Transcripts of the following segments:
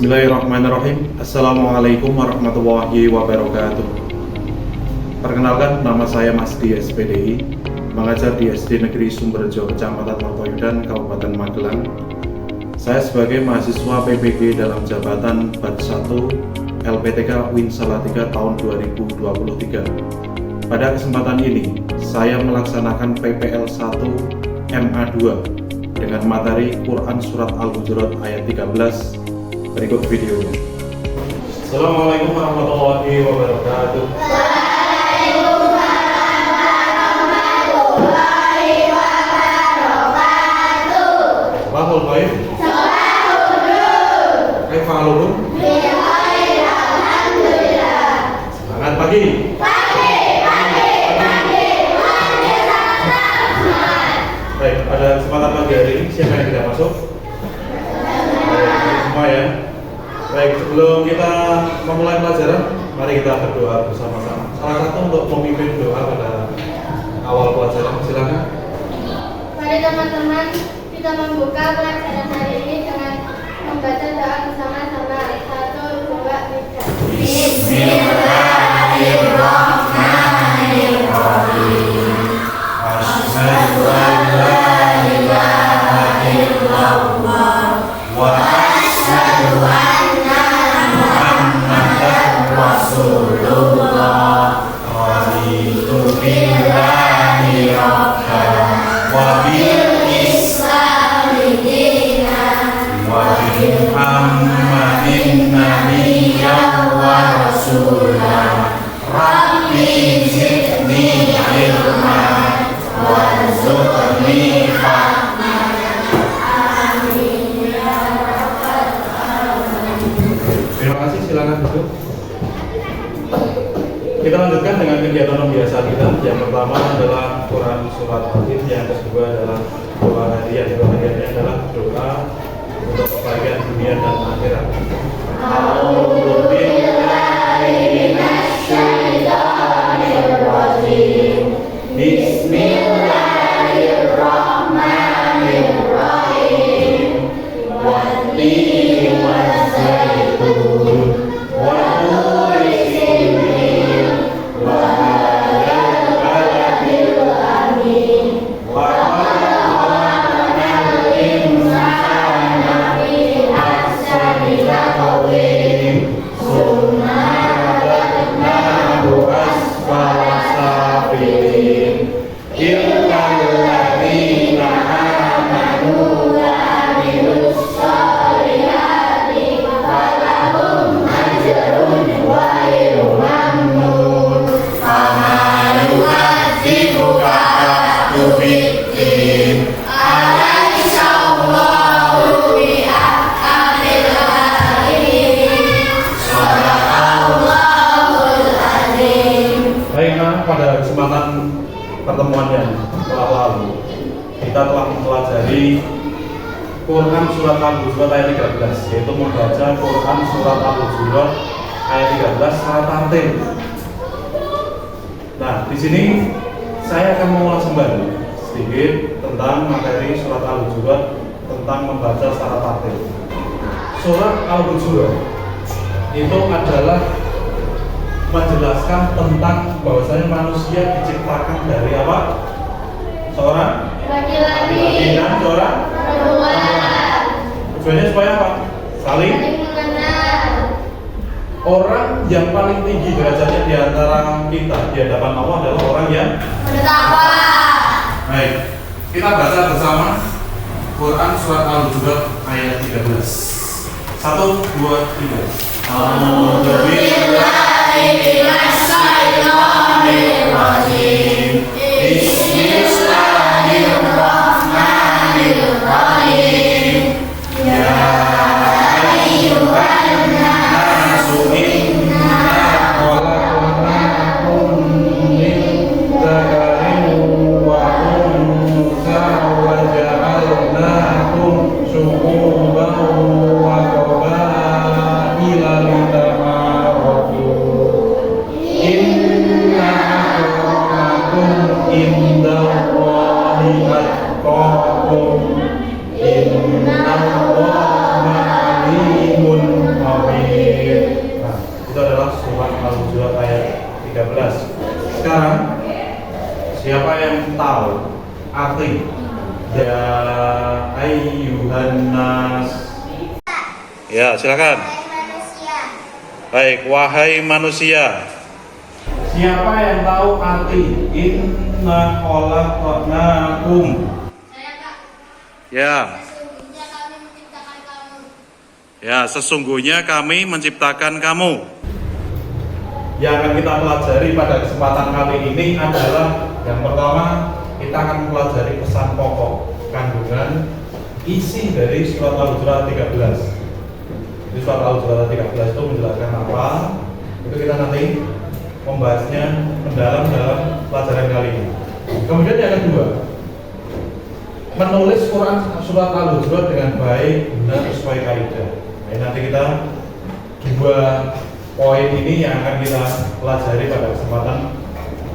Bismillahirrahmanirrahim. Assalamualaikum warahmatullahi wabarakatuh. Perkenalkan, nama saya Mas Di SPDI, mengajar di SD Negeri Sumberjo, Kecamatan Martoyudan, Kabupaten Magelang. Saya sebagai mahasiswa PPG dalam jabatan Batch 1 LPTK Win Salatiga tahun 2023. Pada kesempatan ini, saya melaksanakan PPL 1 MA2 dengan materi Quran Surat Al-Hujurat ayat 13. Berikut videonya. Assalamualaikum warahmatullahi wabarakatuh. Waalaikumsalam warahmatullahi wabarakatuh. Shalahul khair. Shalahul nur. Kaifa halukum? Bikhair, alhamdulillah. Semangat pagi. Pagi. Baik, pada kesempatan pagi hari ini siapa yang tidak masuk? Semua ya. Baik, sebelum kita memulai pelajaran, mari kita berdoa bersama-sama. Salah satu untuk memimpin doa pada awal pelajaran, silakan. Mari teman-teman, kita membuka pelajaran hari ini dengan membaca doa bersama-sama. 1, 2, 3. Bismillahirrahmanirrahim. Asyhadu an la ilaha illallah wa asyhadu anna Muhammadan Rasulullah. Raditu billahi rabban wa bil islami dinan wa bi Muhammadin nabiyyan wa rasulan. Rabbi zidni ilman warzuqni fahman. Amin ya rabbal alamin. Terima kasih, silakan duduk. Kita lanjutkan dengan kegiatan biasa kita. Yang pertama adalah Quran Surat Al-Hujurat, yang kedua adalah doa harian. Doa hariannya adalah doa untuk kebahagiaan dunia dan akhirat. A'udzu billahi minasy syaithanir rajim. Bismillahirrahmanirrahim. Wat-tini waz-zaitun wa turi sinin wa hadzal baladil amin wa khalaqnal insana fi ahsani taqwim summa radadnahu asfala safilin illal ladzina amanu wa amilus sholihati falahum ajrun ghairu mamnun. Fama yukadzibuka ba'du biddin. Alaysa Allahu biahkamil hakimin. Shadaqallahul azim. Baik, pada kesempatan pertemuan yang telah lalu, kita telah mempelajari Quran Surat Al-Hujurat ayat 13, yaitu membaca Quran Surat Al-Hujurat ayat 13 secara tartil. Nah, di sini saya akan mengulas kembali sedikit tentang materi Surat Al-Hujurat tentang membaca secara tartil. Surat Al-Hujurat itu adalah menjelaskan tentang bahwasanya manusia diciptakan dari apa? Seorang Laki-laki dan seorang perempuan tujuannya supaya apa? Saling saling mengenal. orang yang paling tinggi derajatnya di antara kita di hadapan Allah adalah orang yang Bertakwa. baik. Kita baca bersama Quran Surat Al-Hujurat ayat 13. 1, 2, 3. A'udzu billahi minasy syaithanir rajim. Bismillahirrahmanirrahim. Ya ayyuhan nasu inna khalaqnakum min dzakarin wa untha wa ja'alnakum syu'uban wa qabaila lita'arafu. Inna akramakum indallahi atqakum. Innallaha alimun arti. Ya ayyuhan nas. Ya, silakan. Baik, wahai manusia. Siapa yang tahu arti inna khalaqnakum? Saya, Kak. Ya. Sesungguhnya kami menciptakan kamu. Ya, sesungguhnya kami menciptakan kamu. Yang akan kita pelajari pada kesempatan kali ini adalah yang pertama, kita akan pelajari pesan pokok kandungan isi dari surat Al-Hujurat 13. Di surat Al-Hujurat 13 itu menjelaskan apa? Itu kita nanti membahasnya mendalam dalam pelajaran kali ini. Kemudian yang kedua, menulis Quran surat Al-Hujurat dengan baik, benar, sesuai kaidah. Nah, nanti kita dua poin ini yang akan kita pelajari pada kesempatan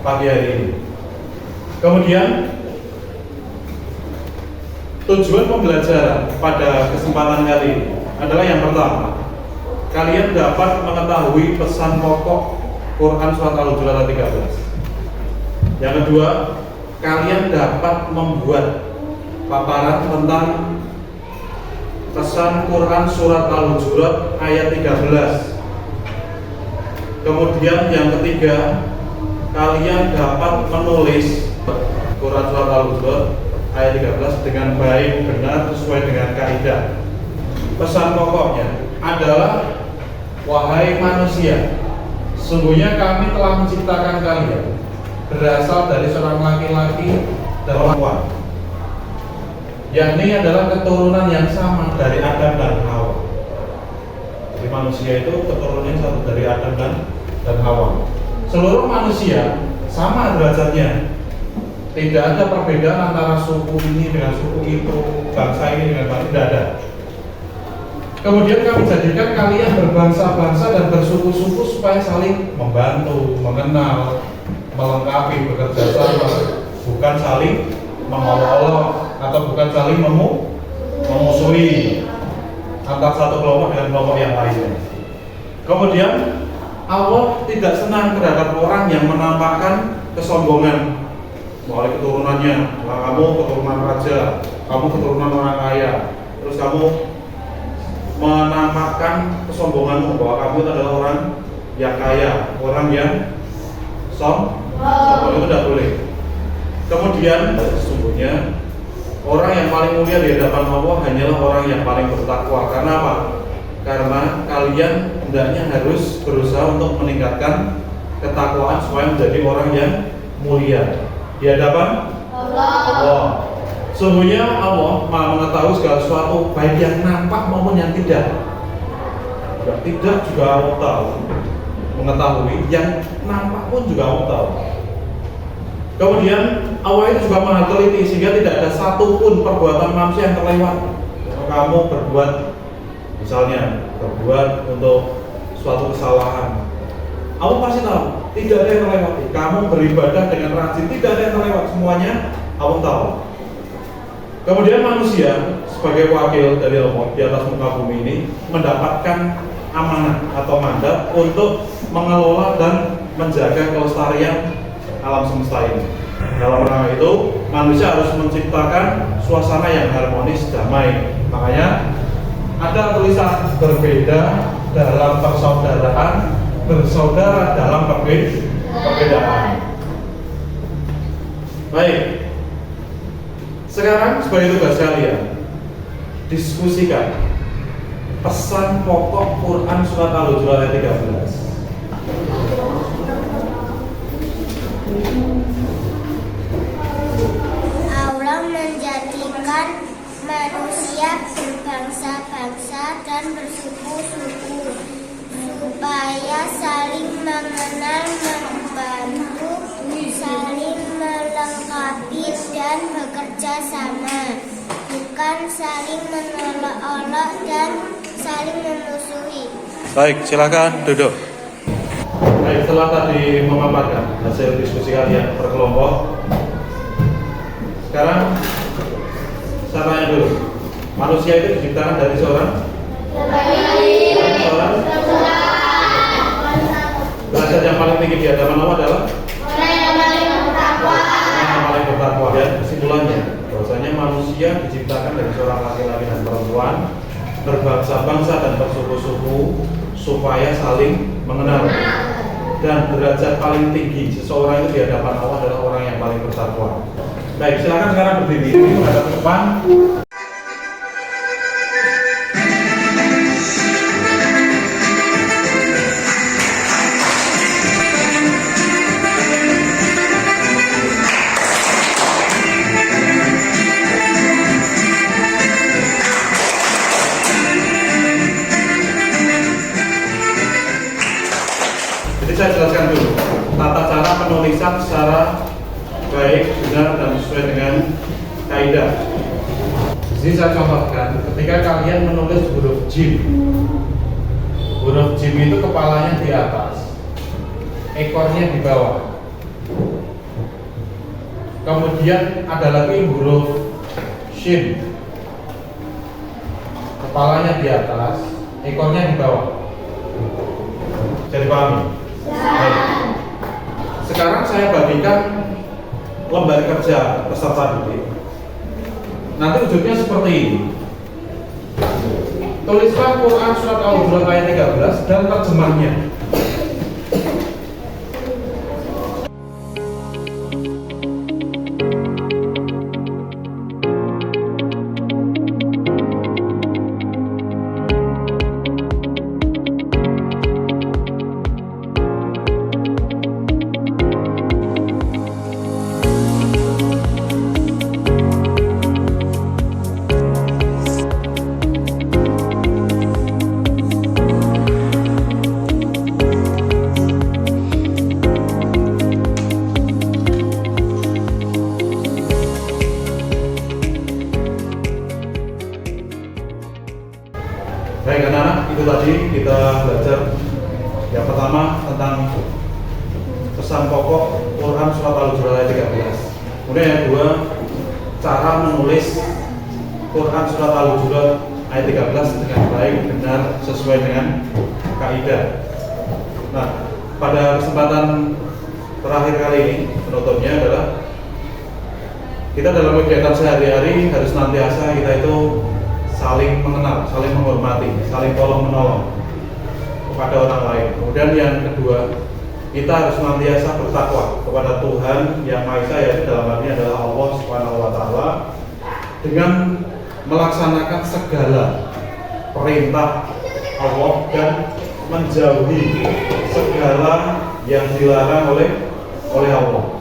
pagi hari ini. Kemudian tujuan pembelajaran pada kesempatan kali ini adalah yang pertama, kalian dapat mengetahui pesan pokok Quran surat Al-Hujurat 13. Yang kedua, kalian dapat membuat paparan tentang pesan Quran surat Al-Hujurat ayat 13. Kemudian yang ketiga, kalian dapat menulis Quran surat Al-Hujurat ayat 13 dengan baik, benar, sesuai dengan kaidah. Pesan pokoknya adalah, wahai manusia, sungguhnya kami telah menciptakan kalian berasal dari seorang laki-laki dan perempuan, yakni adalah keturunan yang sama dari Adam dan Hawa. Jadi manusia itu keturunannya satu dari Adam dan Hawa. Seluruh manusia sama derajatnya. Tidak ada perbedaan antara suku ini dengan suku itu, bangsa ini dengan bangsa, tidak ada. Kemudian kami jadikan kalian berbangsa-bangsa dan bersuku-suku supaya saling membantu, mengenal, melengkapi, bekerja sama, bukan saling mengolok-olok atau bukan saling memusuhi antara satu kelompok dengan kelompok yang lainnya. Kemudian Allah tidak senang terhadap orang yang menampakkan kesombongan melalui keturunannya. Nah, kamu keturunan raja, kamu keturunan orang kaya, terus kamu menampakkan kesombonganmu bahwa kamu adalah orang yang kaya, orang yang sombong, itu tidak boleh. Kemudian sesungguhnya orang yang paling mulia di hadapan Allah hanyalah orang yang paling bertakwa. Karena apa? Karena kalian hendaknya harus berusaha untuk meningkatkan ketakwaan supaya menjadi orang yang mulia di hadapan Allah. Sungguhnya Allah Maha mengetahui segala sesuatu, baik yang nampak maupun yang tidak. Tidak juga Allah tahu, mengetahui yang nampak pun juga Allah tahu. Kemudian Allah itu juga Maha teliti sehingga tidak ada satupun perbuatan manusia yang terlewat. Kalau kamu berbuat, misalnya berbuat untuk suatu kesalahan, Allah pasti tahu, tidak ada yang terlewati. Kamu beribadah dengan rajin, tidak ada yang terlewat, semuanya Allah tahu. Kemudian manusia sebagai wakil dari Allah di atas muka bumi ini mendapatkan amanah atau mandat untuk mengelola dan menjaga kelestarian alam semesta ini. Dalam rangka itu, manusia harus menciptakan suasana yang harmonis, damai. Makanya ada tulisan berbeda dalam persaudaraan, bersaudara dalam perbedaan. Baik. Sekarang sebagai tugas kalian, diskusikan pesan pokok Quran surat Al-Hujurat ayat 13. Allah menjadikan manusia berbangsa-bangsa dan bersuku-suku supaya saling mengenal, membantu, saling melengkapi dan bekerja sama, bukan saling menolak-olok dan saling memusuhi. Baik, silakan duduk. Baik, setelah tadi memaparkan hasil diskusi kalian per kelompok, sekarang saya tanya dulu, manusia itu diciptakan dari seorang? Derajat yang paling tinggi di hadapan Allah adalah orang yang paling bertakwa. Dan kesimpulannya, manusia diciptakan dari seorang laki-laki dan perempuan, berbangsa-bangsa dan bersuku-suku, supaya saling mengenal. Dan derajat paling tinggi seseorang itu di hadapan Allah adalah orang yang paling bertakwa. Baik, silakan sekarang berdiri menghadap ke depan. Jadi saya jelaskan dulu tata cara penulisan secara baik, benar, dan sesuai dengan kaidah. Jadi saya contohkan, ketika kalian menulis huruf jim itu kepalanya di atas, ekornya di bawah. Kemudian ada lagi huruf shin, kepalanya di atas, ekornya di bawah. Jadi pahami? Baik. Sekarang saya bagikan lembar kerja peserta didik. Nanti wujudnya seperti ini. Tuliskan Quran surat Al-Hujurat ayat 13 dan terjemahnya. Baik anak-anak, itu tadi kita belajar yang pertama tentang pesan pokok Quran surat Al-Hujurat ayat 13. Kemudian yang kedua, cara menulis Quran surat Al-Hujurat ayat 13 dengan baik, benar, sesuai dengan kaidah. Nah, pada kesempatan terakhir kali ini, penutupnya adalah kita dalam kegiatan sehari-hari harus nantiasa kita itu saling mengenal, saling menghormati, saling tolong menolong kepada orang lain. Kemudian yang kedua, kita harus senantiasa bertakwa kepada Tuhan yang Maha Esa, yaitu dalam hal ini adalah Allah Subhanahu wa Ta'ala, dengan melaksanakan segala perintah Allah dan menjauhi segala yang dilarang oleh Allah,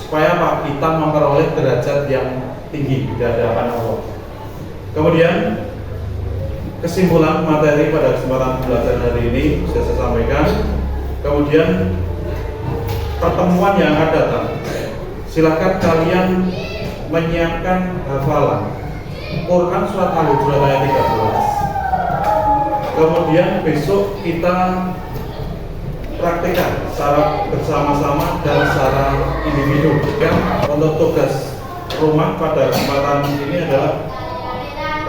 supaya kita memperoleh derajat yang tinggi di hadapan Allah. Kemudian kesimpulan materi pada kesempatan belajar hari ini bisa saya sampaikan. Kemudian pertemuan yang akan datang, silakan kalian menyiapkan hafalan Quran surat Al-Hujurat ayat 13. Kemudian besok kita praktekkan secara bersama-sama dan secara individu. Untuk tugas rumah pada kesempatan ini adalah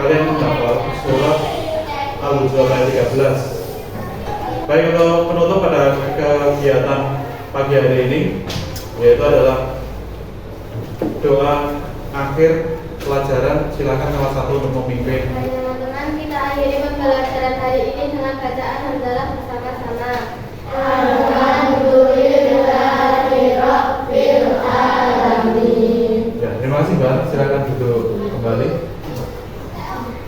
kalian menghafal surat Al-Hujurat ayat 13. Baik, untuk penutup pada kegiatan pagi hari ini, yaitu adalah doa akhir pelajaran. Silakan salah satu untuk memimpin. Baik teman-teman, kita akhiri pembelajaran hari ini dengan bacaan hamdalah bersama-sama. Alhamdulillahirabbil alamin. Ya, terima kasih Mbak. Silakan duduk kembali.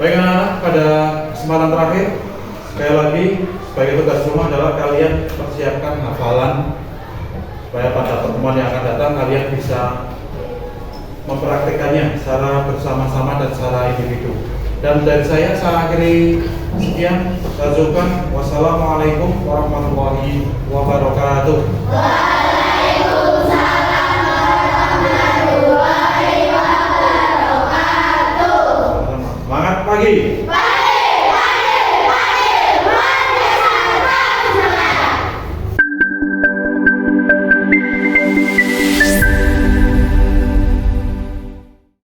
Baik anak-anak, pada kesempatan terakhir sekali lagi sebagai tugas rumah adalah kalian persiapkan hafalan supaya pada pertemuan yang akan datang kalian bisa mempraktikkannya secara bersama-sama dan secara individu. Dan dari saya akhiri sekian. Saya ucapkan wassalamualaikum warahmatullahi wabarakatuh.